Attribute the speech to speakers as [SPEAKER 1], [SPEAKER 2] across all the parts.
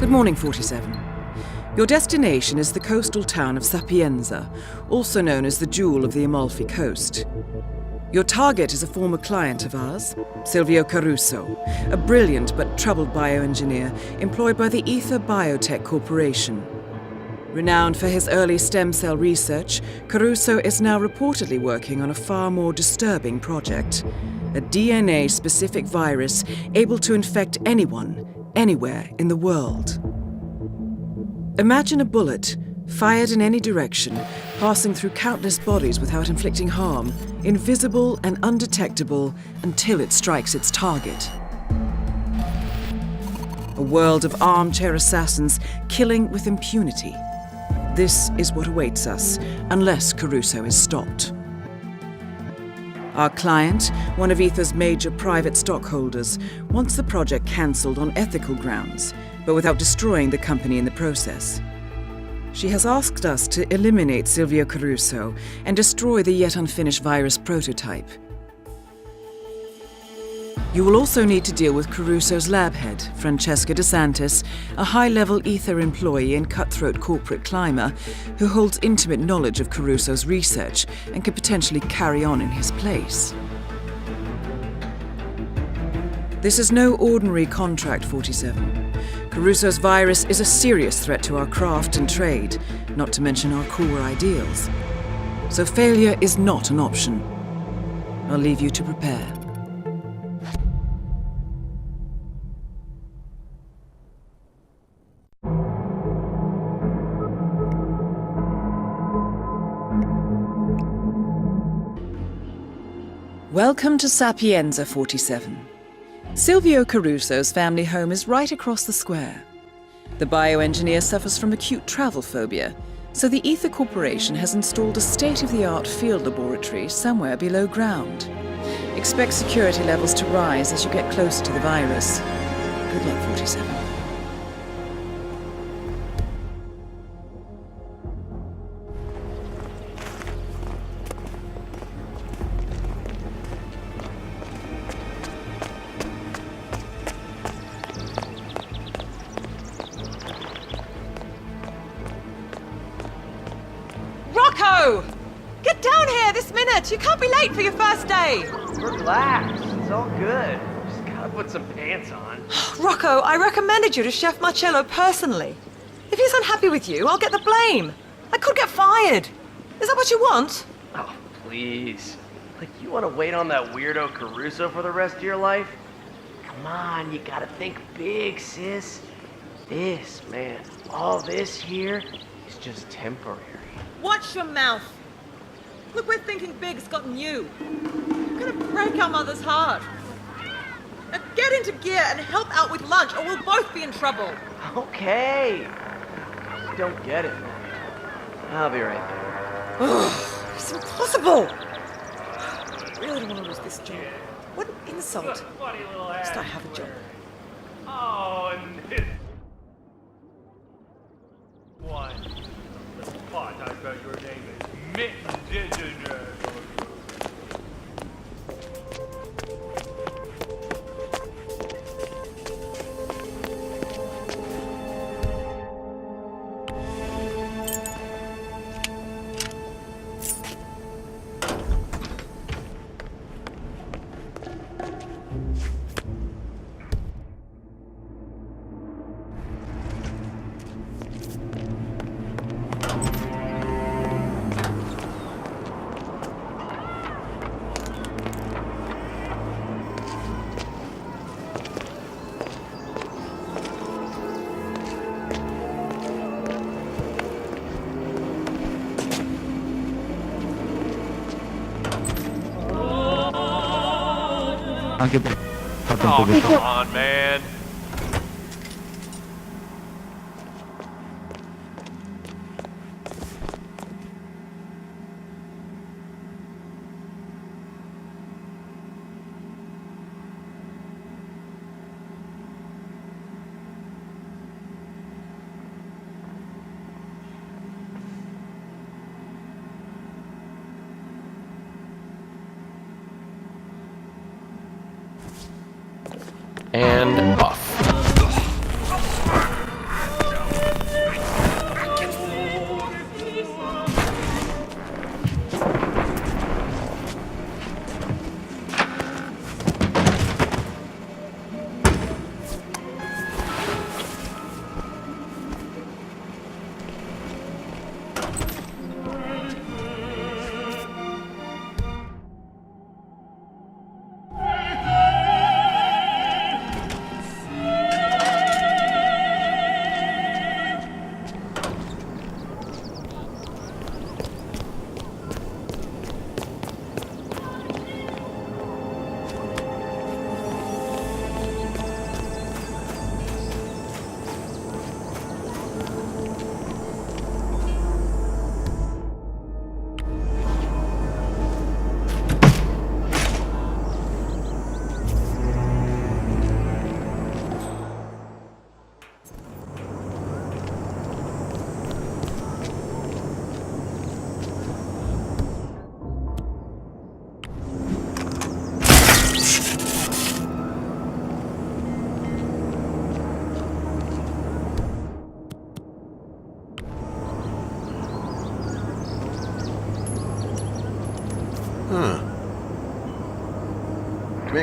[SPEAKER 1] Good morning, 47. Your destination is the coastal town of Sapienza, also known as the Jewel of the Amalfi Coast. Your target is a former client of ours, Silvio Caruso, a brilliant but troubled bioengineer employed by the Ether Biotech Corporation. Renowned for his early stem cell research, Caruso is now reportedly working on a far more disturbing project, a DNA-specific virus able to infect anyone, anywhere in the world. Imagine a bullet, fired in any direction, passing through countless bodies without inflicting harm, invisible and undetectable until it strikes its target. A world of armchair assassins killing with impunity. This is what awaits us, unless Caruso is stopped. Our client, one of Ether's major private stockholders, wants the project cancelled on ethical grounds, but without destroying the company in the process. She has asked us to eliminate Silvio Caruso and destroy the yet unfinished virus prototype. You will also need to deal with Caruso's lab head, Francesca DeSantis, a high-level Ether employee and cutthroat corporate climber who holds intimate knowledge of Caruso's research and could potentially carry on in his place. This is no ordinary contract, 47. Caruso's virus is a serious threat to our craft and trade, not to mention our core ideals. So failure is not an option. I'll leave you to prepare. Welcome to Sapienza, 47. Silvio Caruso's family home is right across the square. The bioengineer suffers from acute travel phobia, so the Ether Corporation has installed a state-of-the-art field laboratory somewhere below ground. Expect security levels to rise as you get closer to the virus. Good luck, 47.
[SPEAKER 2] Get down here this minute! You can't be late for your first day!
[SPEAKER 3] Relax, it's all good. Just gotta put some pants on.
[SPEAKER 2] Rocco, I recommended you to Chef Marcello personally. If he's unhappy with you, I'll get the blame. I could get fired. Is that what you want?
[SPEAKER 3] Oh, please. Like, you wanna wait on that weirdo Caruso for the rest of your life? Come on, you gotta think big, sis. This, man, all this here is just temporary.
[SPEAKER 2] Watch your mouth. Look where thinking big's gotten you. You're gonna break our mother's heart. Now get into gear and help out with lunch, or we'll both be in trouble.
[SPEAKER 3] Okay. I don't get it. I'll be right there.
[SPEAKER 2] Oh, it's impossible. I really don't want to lose this job. What an insult. At least I have a job.
[SPEAKER 4] Oh, and this one. The spot I bet your name is Mitten.
[SPEAKER 5] Anche per fatto un
[SPEAKER 4] Oh,
[SPEAKER 5] po'
[SPEAKER 4] come on, man.
[SPEAKER 6] And off.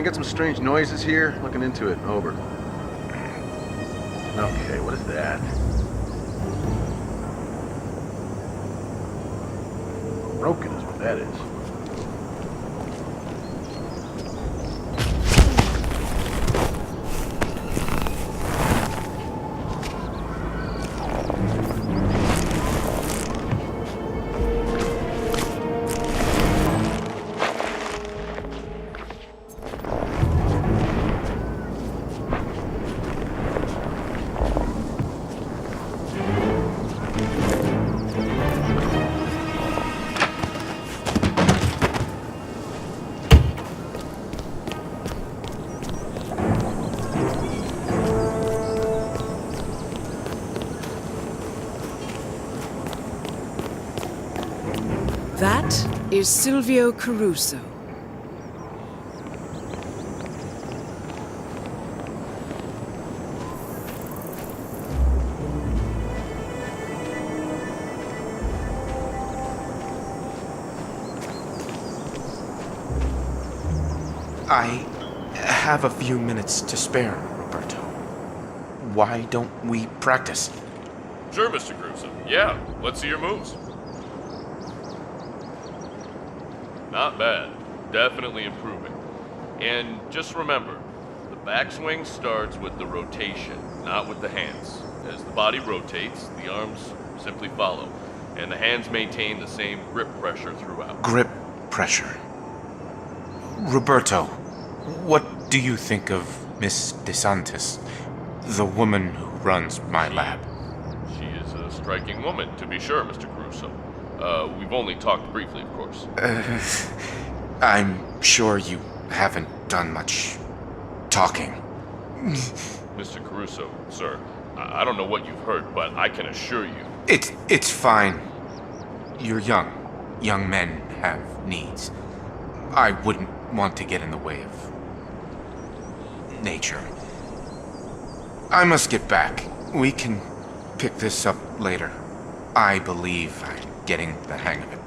[SPEAKER 6] man. Got some strange noises here. Looking into it. Over. Okay, what is that? Broken is what that is.
[SPEAKER 1] That is Silvio Caruso.
[SPEAKER 7] I have a few minutes to spare, Roberto. Why don't we practice?
[SPEAKER 8] Sure, Mr. Caruso. Yeah, let's see your moves. Not bad. Definitely improving. And just remember, the backswing starts with the rotation, not with the hands. As the body rotates, the arms simply follow, and the hands maintain the same grip pressure throughout.
[SPEAKER 7] Grip pressure. Roberto, what do you think of Miss DeSantis, the woman who runs my lab?
[SPEAKER 8] She is a striking woman, to be sure, Mr. Caruso. We've only talked briefly, of course.
[SPEAKER 7] I'm sure you haven't done much talking.
[SPEAKER 8] Mr. Caruso, sir, I don't know what you've heard, but I can assure you...
[SPEAKER 7] It's fine. You're young. Young men have needs. I wouldn't want to get in the way of nature. I must get back. We can pick this up later. I believe I'm getting the hang of it.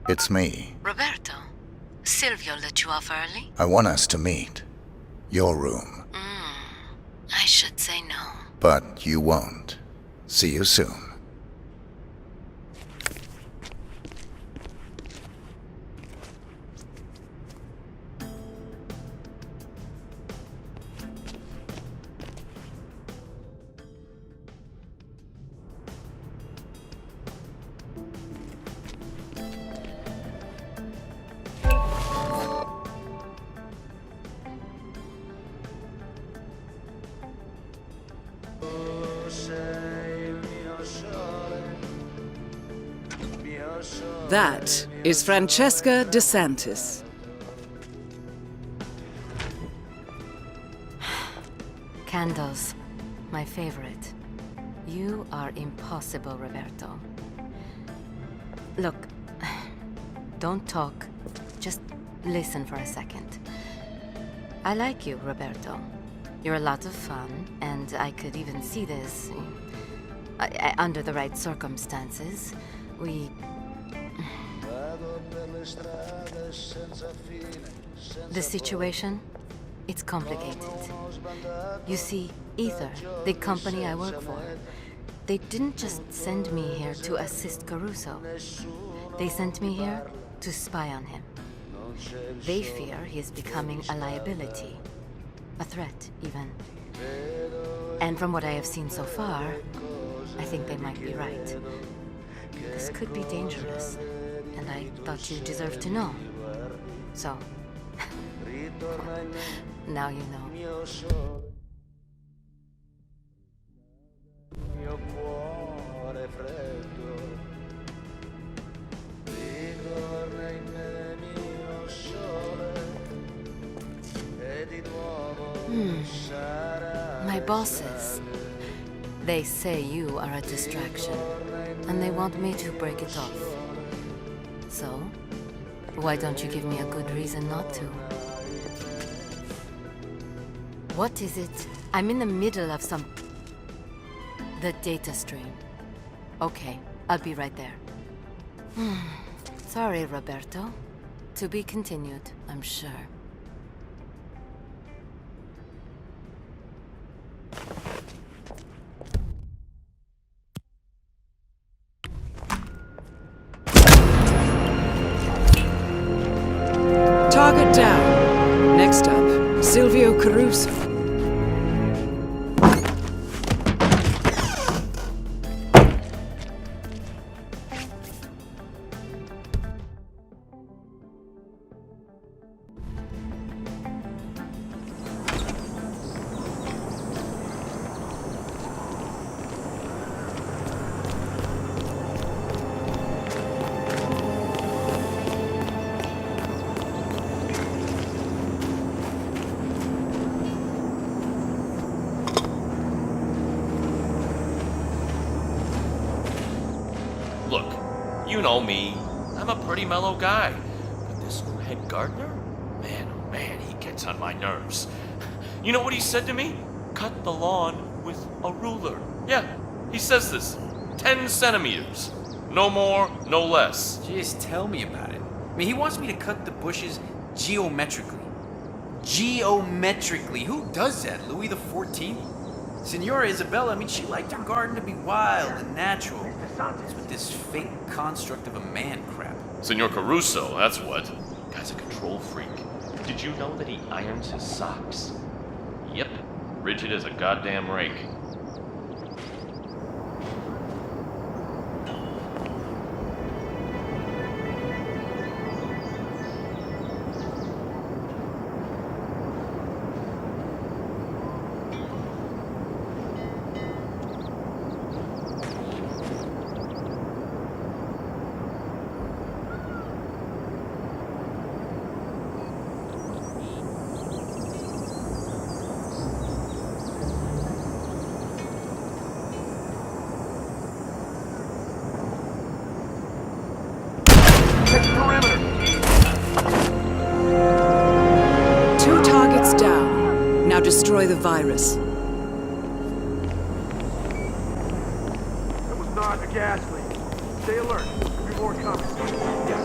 [SPEAKER 9] It's me.
[SPEAKER 10] Roberto, Silvio let you off early?
[SPEAKER 9] I want us to meet. Your room.
[SPEAKER 10] I should say no.
[SPEAKER 9] But you won't. See you soon.
[SPEAKER 1] That is Francesca DeSantis.
[SPEAKER 10] Candles, my favorite. You are impossible, Roberto. Look, don't talk. Just listen for a second. I like you, Roberto. You're a lot of fun, and I could even see this. Under the right circumstances, we... The situation? It's complicated. You see, Ether, the company I work for, they didn't just send me here to assist Caruso. They sent me here to spy on him. They fear he is becoming a liability. A threat, even. And from what I have seen so far, I think they might be right. This could be dangerous, and I thought you deserved to know. So, now you know. My bosses. They say you are a distraction, and they want me to break it off. So, why don't you give me a good reason not to? What is it? I'm in the middle of some... The data stream. Okay, I'll be right there. Sorry, Roberto. To be continued, I'm sure.
[SPEAKER 1] Target down. Next up, Silvio Caruso.
[SPEAKER 8] Look, you know me. I'm a pretty mellow guy. But this new head gardener? Man, oh man, he gets on my nerves. You know what he said to me? Cut the lawn with a ruler. Yeah, he says this. 10 centimeters. No more, no less.
[SPEAKER 11] Just tell me about it. I mean, he wants me to cut the bushes geometrically. Geometrically. Who does that? Louis the 14th? Senora Isabella, I mean, she liked her garden to be wild and natural. It's with this fake construct of a man crap.
[SPEAKER 8] Senor Caruso, that's what. Guy's a control freak. Did you know that he irons his socks? Yep, rigid as a goddamn rake.
[SPEAKER 1] Destroy the virus.
[SPEAKER 6] It was not a gas leak. Stay alert. There'll be more coming. Yeah.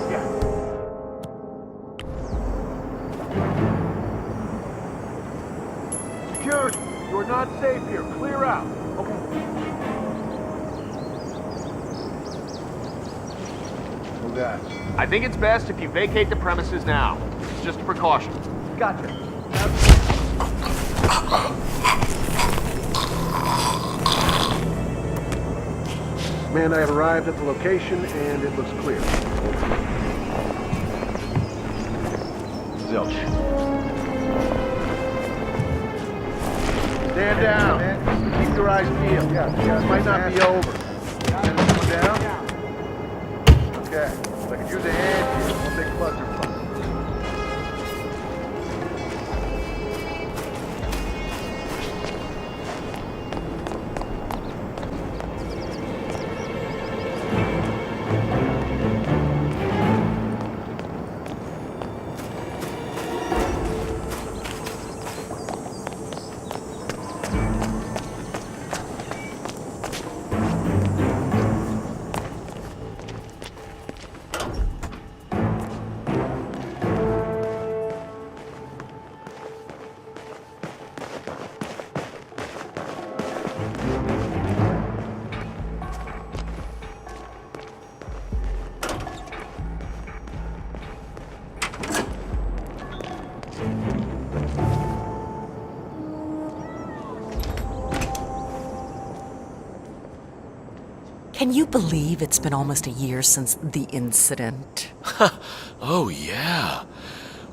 [SPEAKER 6] Security, you're not safe here. Clear out. Okay. Who that?
[SPEAKER 12] I think it's best if you vacate the premises now. It's just a precaution.
[SPEAKER 6] Gotcha. Man, I have arrived at the location, and it looks clear. Zilch. Stand down. Keep your eyes peeled. This might not be over. One down? Okay. If I could use a hand here, one big clusterfuck.
[SPEAKER 13] Can you believe it's been almost a year since the incident?
[SPEAKER 14] Oh, yeah.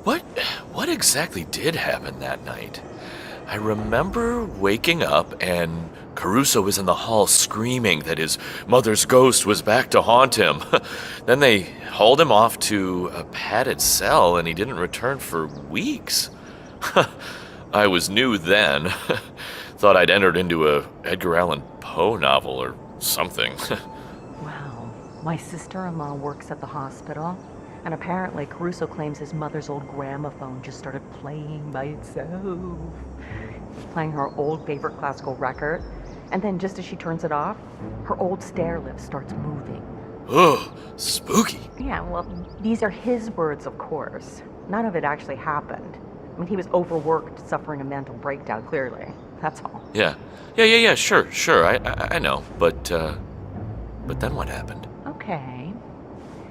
[SPEAKER 14] What exactly did happen that night? I remember waking up and Caruso was in the hall screaming that his mother's ghost was back to haunt him. Then they hauled him off to a padded cell and he didn't return for weeks. I was new then. Thought I'd entered into a Edgar Allan Poe novel or something.
[SPEAKER 13] Wow. My sister-in-law works at the hospital, and apparently Caruso claims his mother's old gramophone just started playing by itself. Playing her old favorite classical record, and then just as she turns it off, her old stair lift starts moving.
[SPEAKER 14] Ugh, spooky.
[SPEAKER 13] Yeah, well, these are his words, of course. None of it actually happened. I mean, he was overworked, suffering a mental breakdown, clearly. That's all.
[SPEAKER 14] Yeah, sure, I know, but then what happened?
[SPEAKER 13] Okay.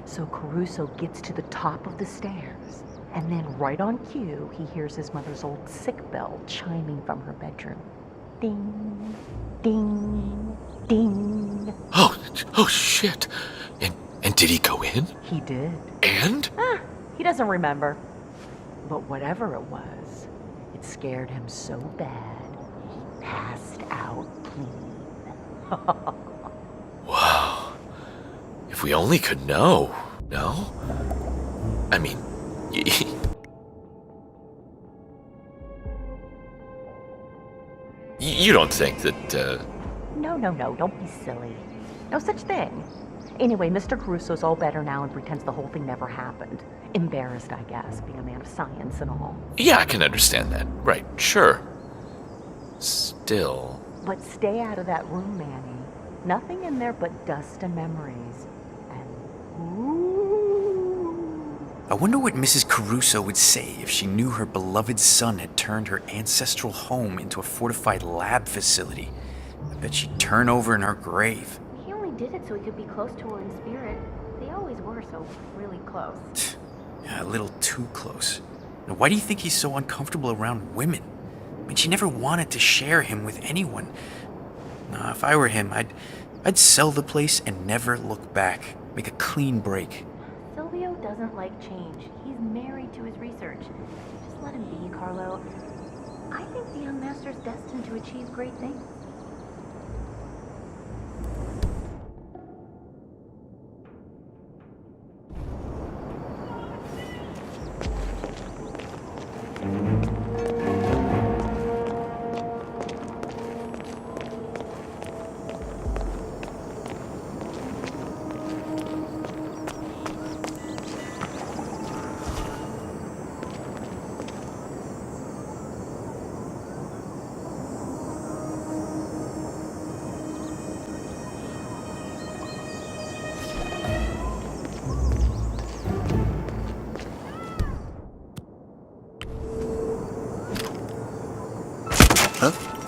[SPEAKER 13] So Caruso gets to the top of the stairs, and then right on cue, he hears his mother's old sick bell chiming from her bedroom. Ding, ding, ding.
[SPEAKER 14] Oh shit. And did he go in?
[SPEAKER 13] He did.
[SPEAKER 14] And?
[SPEAKER 13] He doesn't remember. But whatever it was, it scared him so bad, he passed out clean.
[SPEAKER 14] Wow. If we only could know, no? I mean, you don't think that,
[SPEAKER 13] No, don't be silly. No such thing. Anyway, Mr. Caruso's all better now and pretends the whole thing never happened. Embarrassed, I guess, being a man of science and all.
[SPEAKER 14] Yeah, I can understand that. Right, sure. Still...
[SPEAKER 13] But stay out of that room, Manny. Nothing in there but dust and memories.
[SPEAKER 11] I wonder what Mrs. Caruso would say if she knew her beloved son had turned her ancestral home into a fortified lab facility. I bet she'd turn over in her grave.
[SPEAKER 10] He only did it so he could be close to her in spirit. They always were so really close.
[SPEAKER 11] Yeah, a little too close. Now, why do you think he's so uncomfortable around women? I mean, she never wanted to share him with anyone. Nah, if I were him, I'd sell the place and never look back. Make a clean break.
[SPEAKER 10] Silvio doesn't like change. He's married to his research. Just let him be, Carlo. I think the young master's destined to achieve great things.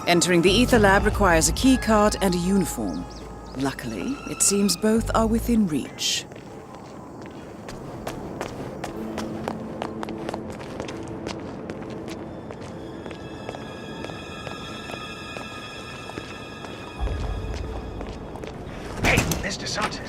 [SPEAKER 1] Entering the ether lab requires a key card and a uniform. Luckily, it seems both are within reach.
[SPEAKER 12] Hey, Mr. Santos.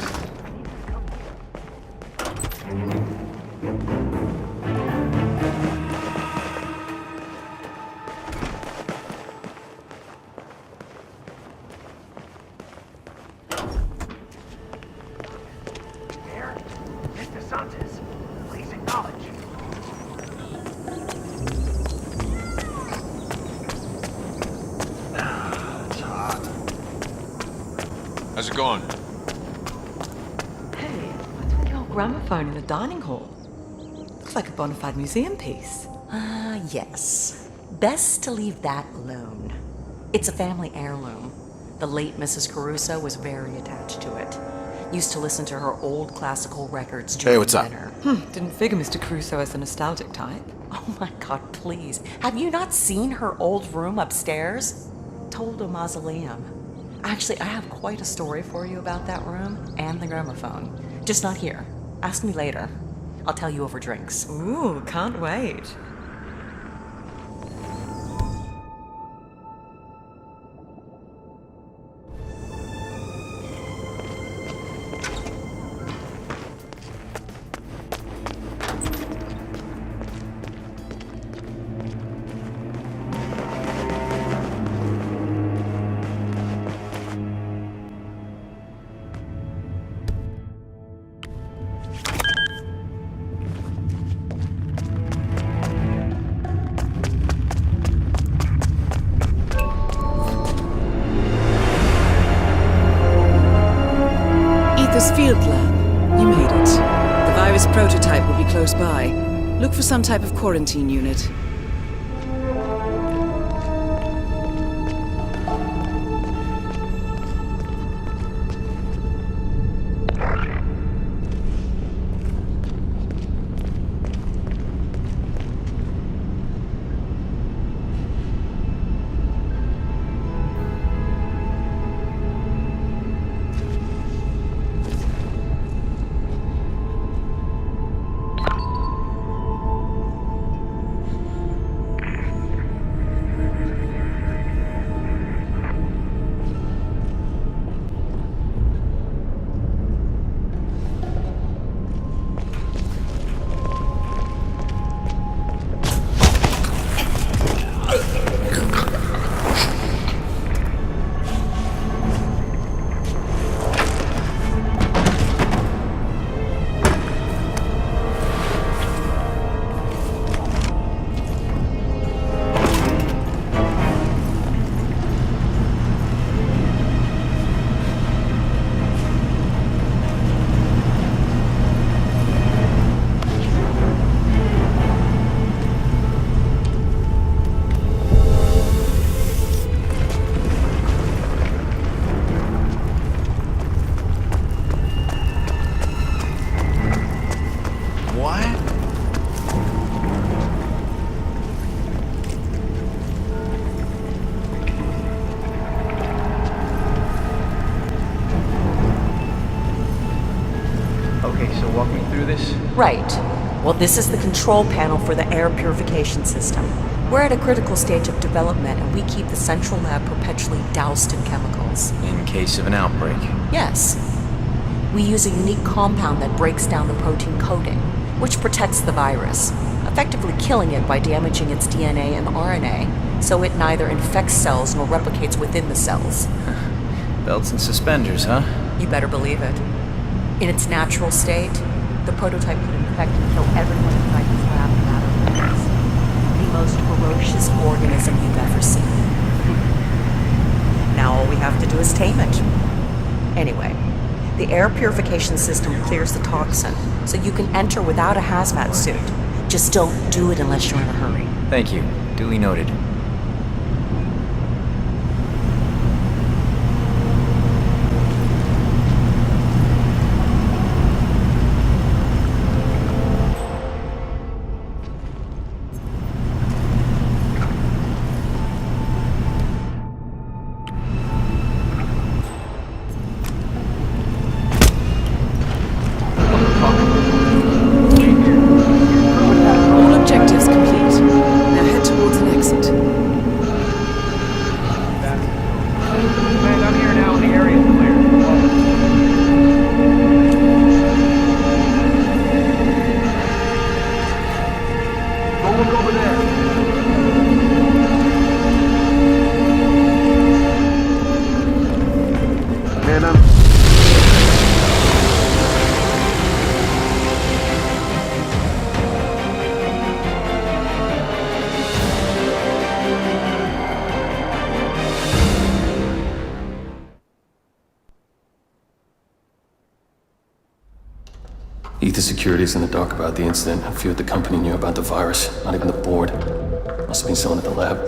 [SPEAKER 12] responses. Please acknowledge.
[SPEAKER 6] It's hot.
[SPEAKER 15] How's it going?
[SPEAKER 13] Hey, what's with the old gramophone in the dining hall? Looks like a bona fide museum piece.
[SPEAKER 16] Yes. Best to leave that alone. It's a family heirloom. The late Mrs. Caruso was very attached to it. Used to listen to her old classical records during dinner.
[SPEAKER 13] Didn't figure Mr. Caruso as the nostalgic type.
[SPEAKER 16] Oh my god, please. Have you not seen her old room upstairs? Total mausoleum. Actually, I have quite a story for you about that room and the gramophone. Just not here. Ask me later. I'll tell you over drinks.
[SPEAKER 13] Ooh, can't wait.
[SPEAKER 1] Field lab. You made it. The virus prototype will be close by. Look for some type of quarantine unit.
[SPEAKER 16] Right. Well, this is the control panel for the air purification system. We're at a critical stage of development, and we keep the central lab perpetually doused in chemicals.
[SPEAKER 11] In case of an outbreak.
[SPEAKER 16] Yes. We use a unique compound that breaks down the protein coating, which protects the virus, effectively killing it by damaging its DNA and RNA, so it neither infects cells nor replicates within the cells.
[SPEAKER 11] Belts and suspenders, huh?
[SPEAKER 16] You better believe it. In its natural state, the prototype could infect and kill everyone inside this lab in a matter of minutes. The most ferocious organism you've ever seen. Now all we have to do is tame it. Anyway, the air purification system clears the toxin, so you can enter without a hazmat suit. Just don't do it unless you're in a hurry.
[SPEAKER 11] Thank you. Duly noted.
[SPEAKER 1] All objectives complete. Now head towards an exit.
[SPEAKER 15] Ether Security's in the dark about the incident. A few at the company knew about the virus, not even the board. Must have been someone at the lab.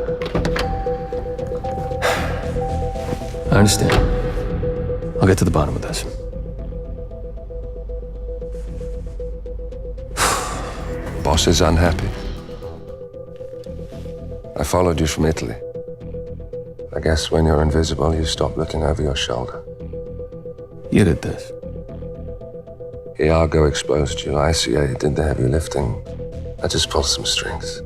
[SPEAKER 15] I understand. I'll get to the bottom of this.
[SPEAKER 17] Boss is unhappy. I followed you from Italy. I guess when you're invisible, you stop looking over your shoulder.
[SPEAKER 15] You did this.
[SPEAKER 17] Iago exposed you. ICA did the heavy lifting. I just pulled some strings.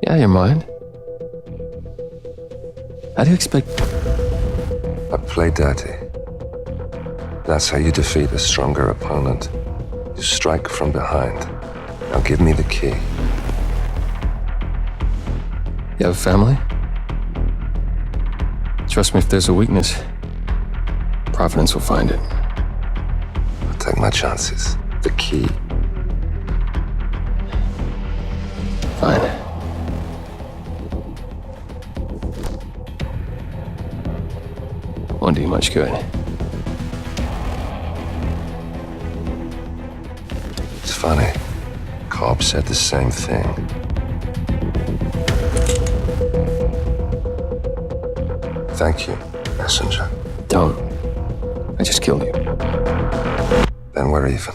[SPEAKER 15] Yeah, your mind. How do you expect...
[SPEAKER 17] I play dirty. That's how you defeat a stronger opponent. You strike from behind. Now give me the key.
[SPEAKER 15] You have a family? Trust me, if there's a weakness, Providence will find it.
[SPEAKER 17] I'll take my chances. The key.
[SPEAKER 15] Fine. Won't do you much good.
[SPEAKER 17] It's funny. Cobb said the same thing. Thank you, messenger.
[SPEAKER 15] Don't. I just killed you.
[SPEAKER 17] Then we're even.